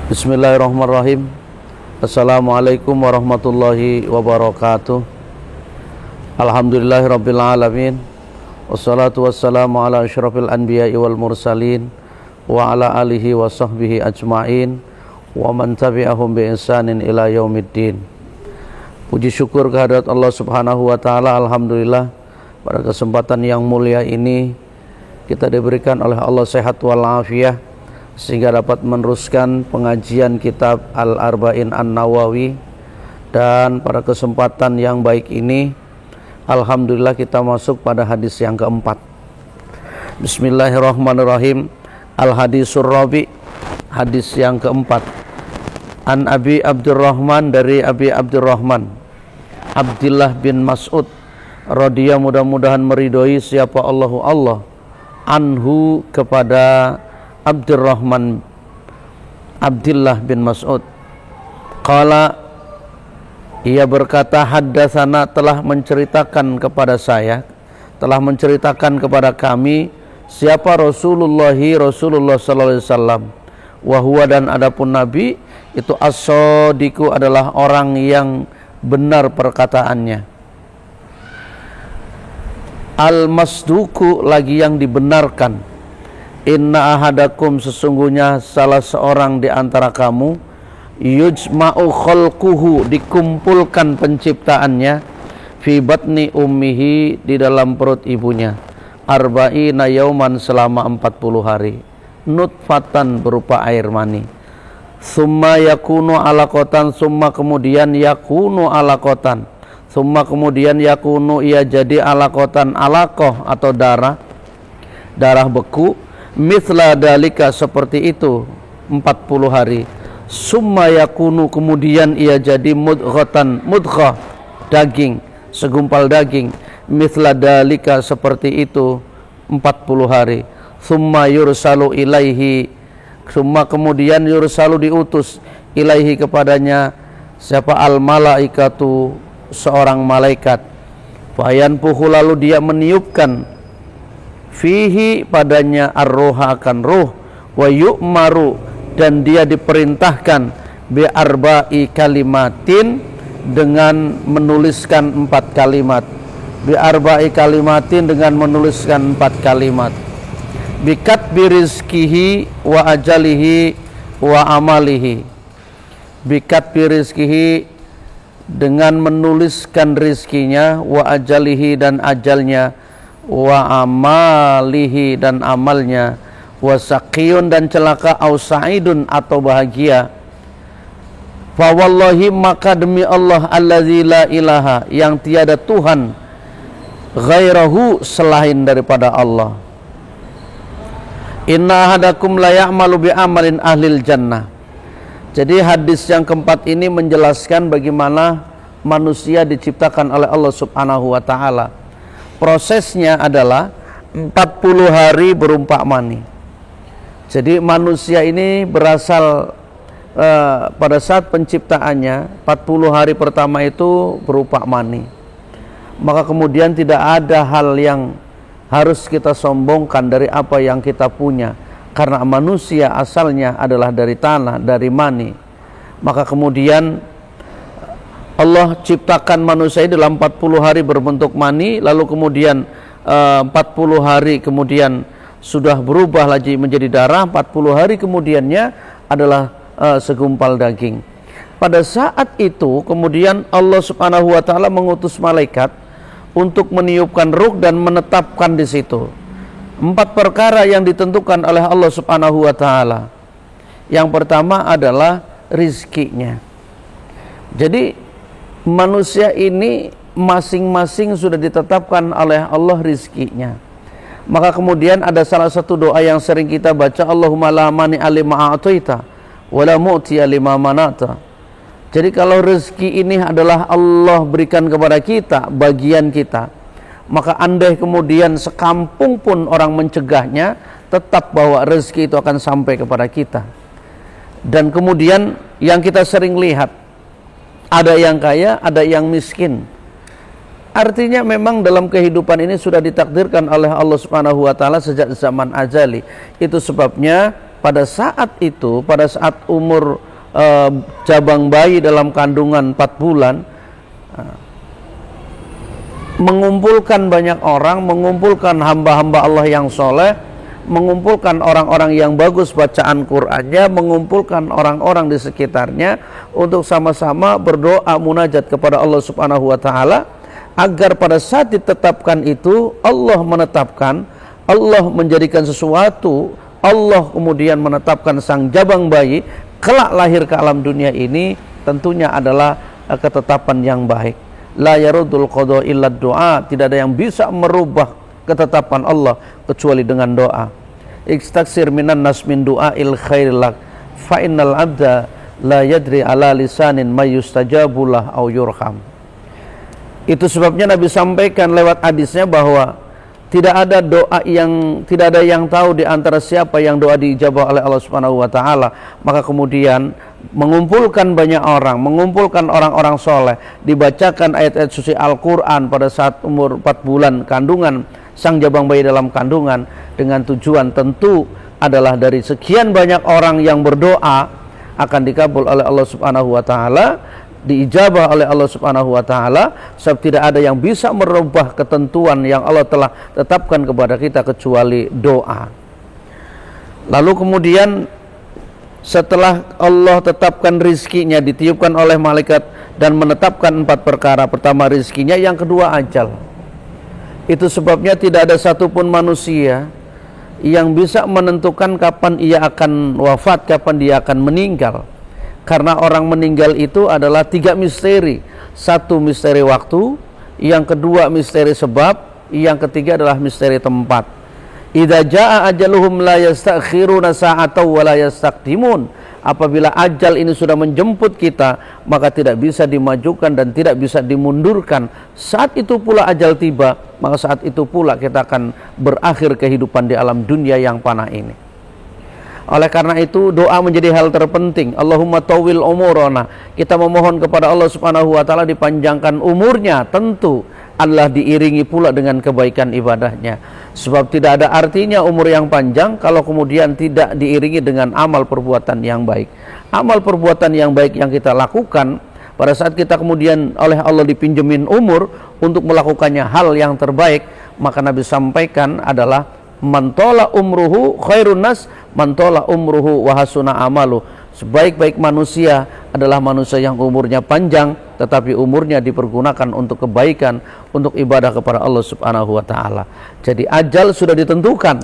Bismillahirrahmanirrahim. Assalamualaikum warahmatullahi wabarakatuh. Alhamdulillahirabbil alamin. Wassalatu wassalamu ala asyrafil anbiya'i wal mursalin wa ala alihi wa sahbihi ajma'in wa man tabi'ahum bi ihsanin ila yaumiddin. Puji syukur kehadirat Allah Subhanahu wa taala. Alhamdulillah, pada kesempatan yang mulia ini kita diberikan oleh Allah sehat wal afiyah sehingga dapat meneruskan pengajian kitab Al-Arba'in An-Nawawi. Dan pada kesempatan yang baik ini, alhamdulillah kita masuk pada hadis yang keempat. Bismillahirrahmanirrahim. Al-Hadisur Rabi', hadis yang keempat. An Abi Abdurrahman, dari Abi Abdurrahman Abdullah bin Mas'ud radhiyallahu, mudah-mudahan meridhoi siapa Allah anhu, kepada Abdurrahman Abdullah bin Mas'ud. Qala, ia berkata, haddatsana, telah menceritakan kepada saya, telah menceritakan kepada kami, siapa Rasulullah sallallahu alaihi wasallam. Wa huwa, dan adapun Nabi itu as-shadiqu, adalah orang yang benar perkataannya. Al-masduku, lagi yang dibenarkan. Inna ahadakum, sesungguhnya salah seorang di antara kamu, yujma'u khalquhu, dikumpulkan penciptaannya, fi batni ummihi, di dalam perut ibunya, arba'ina yauman, selama 40 hari, nutfatan, berupa air mani, summa yakunu alaqatan, summa kemudian yakunu alaqatan, summa kemudian yakunu, ia jadi alaqatan, alaqah atau darah beku, mithla dalika, seperti itu 40 hari, summa yakunu, kemudian ia jadi mudghatan, mudghah, daging, segumpal daging, mithla dalika, seperti itu 40 hari, summa yursalu ilaihi, summa kemudian yursalu, diutus, ilaihi, kepadanya, siapa, al malaikatu, seorang malaikat, fayanfuhu, lalu dia meniupkan, fihi, padanya, ar-ruha, akan ruh, wa yu'maru, dan dia diperintahkan, bi arba'i kalimatin, dengan menuliskan 4 kalimat, bi arba'i kalimatin, dengan menuliskan 4 kalimat, bi katbi rizkihi wa ajalihi wa amalihi, bi katbi rizkihi, dengan menuliskan rizkinya, wa ajalihi, dan ajalnya, wa amalihi, dan amalnya, wa saqiyun, dan celaka, au sa'idun, atau bahagia. Fa wallahi, maka demi Allah, allazi la ilaha, yang tiada Tuhan ghairahu, selain daripada Allah. Inna ahadakum la ya'malu bi amalin ahlil jannah. Jadi hadis yang keempat ini menjelaskan bagaimana manusia diciptakan oleh Allah Subhanahu wa taala. Prosesnya adalah 40 hari berupa mani. Jadi manusia ini berasal pada saat penciptaannya, 40 hari pertama itu berupa mani. Maka kemudian tidak ada hal yang harus kita sombongkan dari apa yang kita punya, karena manusia asalnya adalah dari tanah, dari mani. Maka kemudian Allah ciptakan manusia dalam 40 hari berbentuk mani, lalu kemudian 40 hari kemudian sudah berubah lagi menjadi darah, 40 hari kemudiannya adalah segumpal daging. Pada saat itu kemudian Allah Subhanahu wa taala mengutus malaikat untuk meniupkan ruh dan menetapkan di situ 4 perkara yang ditentukan oleh Allah Subhanahu wa taala. Yang pertama adalah rizkinya. Jadi manusia ini masing-masing sudah ditetapkan oleh Allah rizkinya. Maka kemudian ada salah satu doa yang sering kita baca, Allahumma la mani'a lima a'taita wa la mu'tiya lima manata. Jadi kalau rezeki ini adalah Allah berikan kepada kita, bagian kita, maka andai kemudian sekampung pun orang mencegahnya, tetap bahwa rezeki itu akan sampai kepada kita. Dan kemudian yang kita sering lihat, ada yang kaya, ada yang miskin. Artinya memang dalam kehidupan ini sudah ditakdirkan oleh Allah Subhanahu wa taala sejak zaman azali. Itu sebabnya pada saat itu, pada saat umur jabang bayi dalam kandungan 4 bulan, mengumpulkan banyak orang, mengumpulkan hamba-hamba Allah yang soleh, mengumpulkan orang-orang yang bagus bacaan Qur'annya, mengumpulkan orang-orang di sekitarnya untuk sama-sama berdoa munajat kepada Allah Subhanahu wa taala, agar pada saat ditetapkan itu Allah menetapkan, Allah menjadikan sesuatu, Allah kemudian menetapkan sang jabang bayi kelak lahir ke alam dunia ini tentunya adalah ketetapan yang baik. La yarudul qada illa doa, tidak ada yang bisa merubah ketetapan Allah kecuali dengan doa. Istaksir minan nas min du'ail khair lak fa innal abda la yadri ala lisanin may yustajabulah au yurham. Itu sebabnya Nabi sampaikan lewat hadisnya bahwa tidak ada yang tahu di antara siapa yang doa diijabah oleh Allah Subhanahu wa taala. Maka kemudian mengumpulkan banyak orang, mengumpulkan orang-orang soleh, dibacakan ayat-ayat suci Al-Qur'an pada saat umur 4 bulan kandungan sang jabang bayi dalam kandungan, dengan tujuan tentu adalah dari sekian banyak orang yang berdoa akan dikabul oleh Allah Subhanahu wa taala, diijabah oleh Allah Subhanahu wa taala, sebab tidak ada yang bisa merubah ketentuan yang Allah telah tetapkan kepada kita kecuali doa. Lalu kemudian setelah Allah tetapkan rizkinya, ditiupkan oleh malaikat dan menetapkan 4 perkara. Pertama rizkinya, yang kedua ajal. Itu sebabnya tidak ada satupun manusia yang bisa menentukan kapan ia akan wafat, kapan dia akan meninggal. Karena orang meninggal itu adalah 3 misteri. 1 misteri waktu, yang kedua misteri sebab, yang ketiga adalah misteri tempat. Idza jaa ajaluhum la yastakhiruna sa'atan wa la yastaqdimun. Apabila ajal ini sudah menjemput kita, maka tidak bisa dimajukan dan tidak bisa dimundurkan. Saat itu pula ajal tiba, maka saat itu pula kita akan berakhir kehidupan di alam dunia yang panah ini. Oleh karena itu doa menjadi hal terpenting. Allahumma tawil umurana. Kita memohon kepada Allah Subhanahu wa taala dipanjangkan umurnya, tentu adalah diiringi pula dengan kebaikan ibadahnya. Sebab tidak ada artinya umur yang panjang kalau kemudian tidak diiringi dengan amal perbuatan yang baik. Amal perbuatan yang baik yang kita lakukan pada saat kita kemudian oleh Allah dipinjemin umur untuk melakukannya hal yang terbaik, maka Nabi sampaikan adalah mantola umruhu khairun nas, mantola umruhu wahasuna amalu. Sebaik-baik manusia adalah manusia yang umurnya panjang, tetapi umurnya dipergunakan untuk kebaikan, untuk ibadah kepada Allah Subhanahu wa taala. Jadi ajal sudah ditentukan.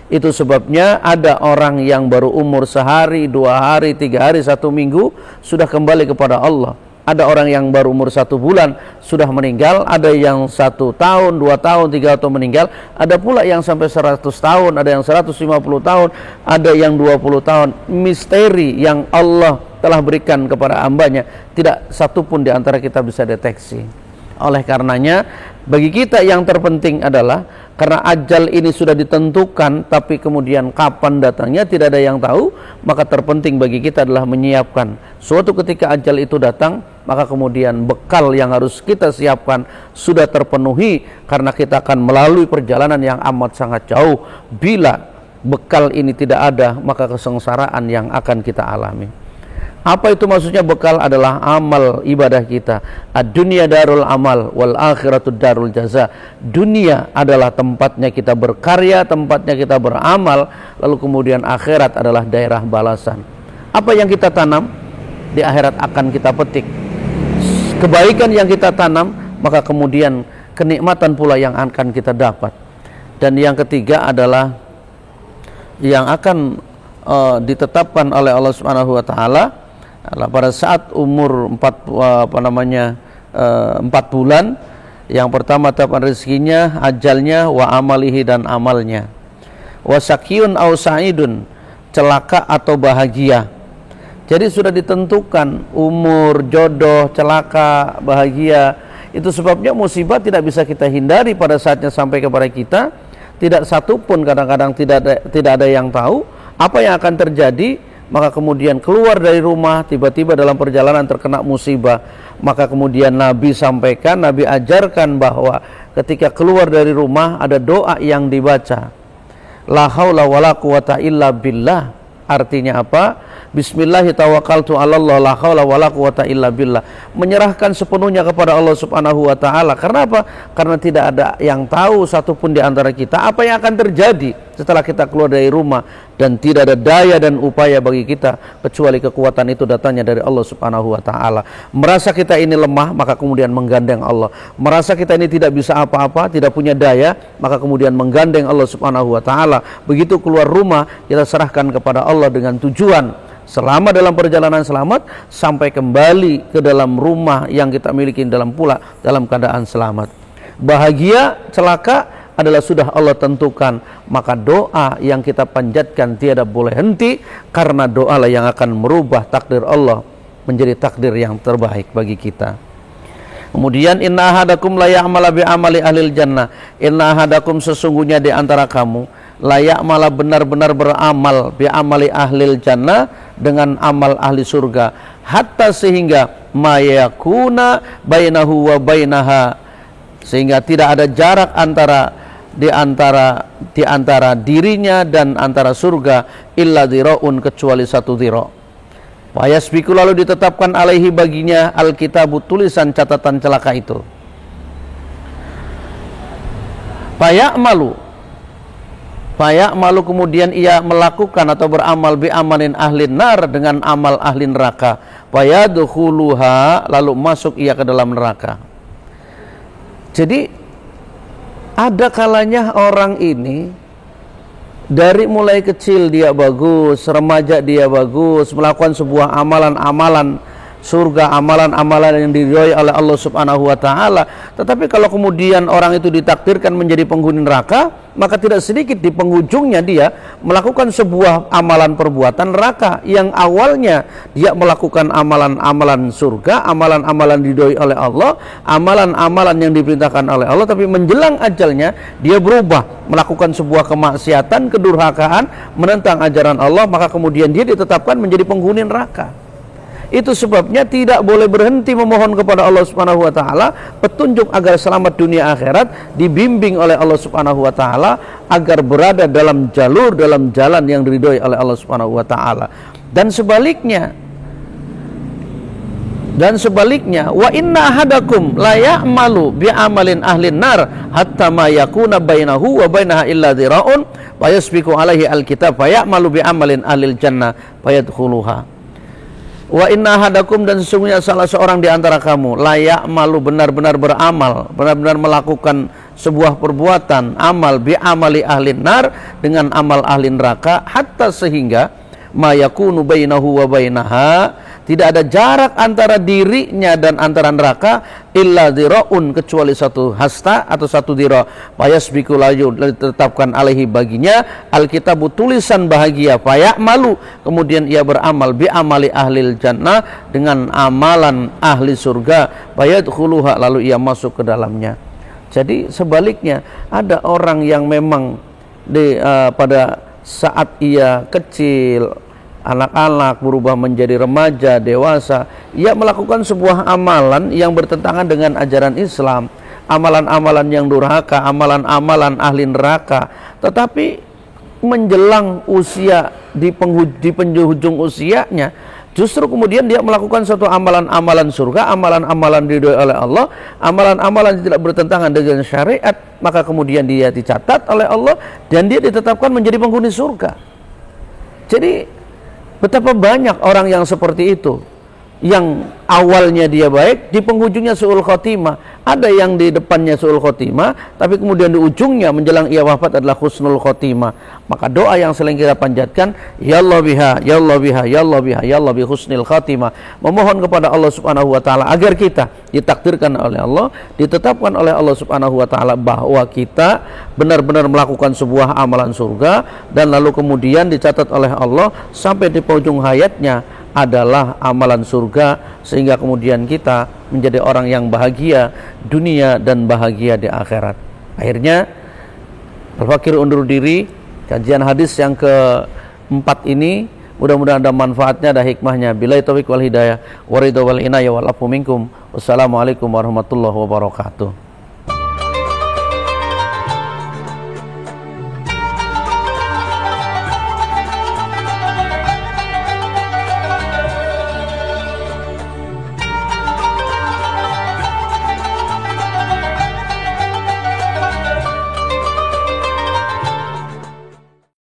Itu sebabnya ada orang yang baru umur sehari, 2 hari, 3 hari, 1 minggu sudah kembali kepada Allah. Ada orang yang baru umur 1 bulan sudah meninggal, ada yang 1 tahun, 2 tahun, 3 tahun meninggal, ada pula yang sampai 100 tahun, ada yang 150 tahun, ada yang 20 tahun. Misteri yang Allah telah berikan kepada hambanya, tidak satupun di antara kita bisa deteksi. Oleh karenanya, bagi kita yang terpenting adalah, karena ajal ini sudah ditentukan, tapi kemudian kapan datangnya tidak ada yang tahu, maka terpenting bagi kita adalah menyiapkan. Suatu ketika ajal itu datang, maka kemudian bekal yang harus kita siapkan sudah terpenuhi, karena kita akan melalui perjalanan yang amat sangat jauh. Bila bekal ini tidak ada, maka kesengsaraan yang akan kita alami. Apa itu maksudnya bekal? Adalah amal ibadah kita. Ad-dunya darul amal wal akhiratu darul jaza. Dunia adalah tempatnya kita berkarya, tempatnya kita beramal, lalu kemudian akhirat adalah daerah balasan. Apa yang kita tanam, di akhirat akan kita petik. Kebaikan yang kita tanam, maka kemudian kenikmatan pula yang akan kita dapat. Dan yang ketiga adalah yang akan ditetapkan oleh Allah Subhanahu wa taala pada saat umur 4 bulan. Yang pertama tetapkan rezekinya, ajalnya, wa amalihi dan amalnya. Wa sakyun au sa'idun, celaka atau bahagia. Jadi sudah ditentukan umur, jodoh, celaka, bahagia. Itu sebabnya musibah tidak bisa kita hindari pada saatnya sampai kepada kita. Tidak satu pun kadang-kadang tidak ada yang tahu apa yang akan terjadi. Maka kemudian keluar dari rumah, tiba-tiba dalam perjalanan terkena musibah. Maka kemudian Nabi sampaikan, Nabi ajarkan bahwa ketika keluar dari rumah ada doa yang dibaca. La haula wala quwata illa billah. Artinya apa? Bismillahi tawakkaltu 'alallah la haula wala quwata illa billah. Menyerahkan sepenuhnya kepada Allah Subhanahu wa taala. Karena apa? Karena tidak ada yang tahu satupun di antara kita apa yang akan terjadi setelah kita keluar dari rumah, dan tidak ada daya dan upaya bagi kita kecuali kekuatan itu datangnya dari Allah Subhanahu wa taala. Merasa kita ini lemah, maka kemudian menggandeng Allah. Merasa kita ini tidak bisa apa-apa, tidak punya daya, maka kemudian menggandeng Allah Subhanahu wa taala. Begitu keluar rumah, kita serahkan kepada Allah dengan tujuan selama dalam perjalanan selamat, sampai kembali ke dalam rumah yang kita miliki dalam keadaan selamat. Bahagia, celaka adalah sudah Allah tentukan, maka doa yang kita panjatkan tiada boleh henti, karena doalah yang akan merubah takdir Allah menjadi takdir yang terbaik bagi kita. Kemudian inna ahadakum la ya'mala bi amali ahlil jannah. Inna ahadakum, sesungguhnya di antara kamu, layak malah benar-benar beramal bi amali ahlil jannah, dengan amal ahli surga, hatta sehingga mayakuna bainahu wa bainaha, sehingga tidak ada jarak di antara dirinya dan antara surga, illa dhira'un, kecuali 1 dhira'. Fayasbiku, lalu ditetapkan alaihi baginya alkitabu, tulisan catatan celaka itu. Faya'malu, kemudian ia melakukan atau beramal bi amalin ahlin nar, dengan amal ahli neraka. Fayadkhuluha, lalu masuk ia ke dalam neraka. Jadi ada kalanya orang ini dari mulai kecil dia bagus, remaja dia bagus, melakukan sebuah amalan-amalan surga, amalan-amalan yang diridhoi oleh Allah Subhanahu wa taala. Tetapi kalau kemudian orang itu ditakdirkan menjadi penghuni neraka, maka tidak sedikit di penghujungnya dia melakukan sebuah amalan perbuatan neraka, yang awalnya dia melakukan amalan-amalan surga, amalan-amalan diridhoi oleh Allah, amalan-amalan yang diperintahkan oleh Allah, tapi menjelang ajalnya dia berubah melakukan sebuah kemaksiatan, kedurhakaan, menentang ajaran Allah, maka kemudian dia ditetapkan menjadi penghuni neraka. Itu sebabnya tidak boleh berhenti memohon kepada Allah Subhanahu wa taala petunjuk agar selamat dunia akhirat, dibimbing oleh Allah Subhanahu wa taala agar berada dalam jalan yang diridhoi oleh Allah Subhanahu wa taala. Dan sebaliknya, wa inna ahadakum la ya'malu bi amalin ahlin nar hatta ma yakuna bainahu wa bainaha illa dhira'un wa yasbiqu alaihi alkitab fa ya'malu bi amalin ahlil jannah fayadkhuluha. Wa inna ahadakum, dan sesungguhnya salah seorang di antara kamu, layak malu, benar-benar beramal, benar-benar melakukan sebuah perbuatan amal bi amali ahli nar, dengan amal ahli neraka, hatta sehingga mayakunu bainahu wa bainaha, tidak ada jarak antara dirinya dan antara neraka, illa dhira'un, kecuali 1 hasta atau 1 dhira'. Fayasbiqu, lalu ditetapkan alaihi baginya alkitabu, tulisan bahagia. Faya'malu, kemudian ia beramal bi amali ahlil jannah, dengan amalan ahli surga. Fayadkhuluha, lalu ia masuk ke dalamnya. Jadi sebaliknya, ada orang yang memang pada saat ia kecil, anak-anak, berubah menjadi remaja, dewasa, ia melakukan sebuah amalan yang bertentangan dengan ajaran Islam, amalan-amalan yang durhaka, amalan-amalan ahli neraka. Tetapi menjelang usia, di penghujung usianya, justru kemudian dia melakukan suatu amalan-amalan surga, amalan-amalan diridhoi oleh Allah, amalan-amalan yang tidak bertentangan dengan syariat, maka kemudian dia dicatat oleh Allah dan dia ditetapkan menjadi penghuni surga. Jadi betapa banyak orang yang seperti itu, yang awalnya dia baik, di penghujungnya su'ul khotimah. Ada yang di depannya su'ul khotimah, tapi kemudian di ujungnya menjelang ia wafat adalah husnul khotimah. Maka doa yang sering kita panjatkan, ya Allah biha, ya Allah biha, ya Allah biha, ya Allah bi husnil khotimah, memohon kepada Allah Subhanahu wa taala agar kita ditakdirkan oleh Allah, ditetapkan oleh Allah Subhanahu wa taala bahwa kita benar-benar melakukan sebuah amalan surga, dan lalu kemudian dicatat oleh Allah sampai di penghujung hayatnya adalah amalan surga, sehingga kemudian kita menjadi orang yang bahagia dunia dan bahagia di akhirat. Akhirnya Al-Fakir undur diri. Kajian hadis yang keempat ini mudah-mudahan ada manfaatnya, ada hikmahnya. Billahi taufiq wal hidayah, wa ridha wal inayah wal afu minkum. Wassalamualaikum warahmatullahi wabarakatuh.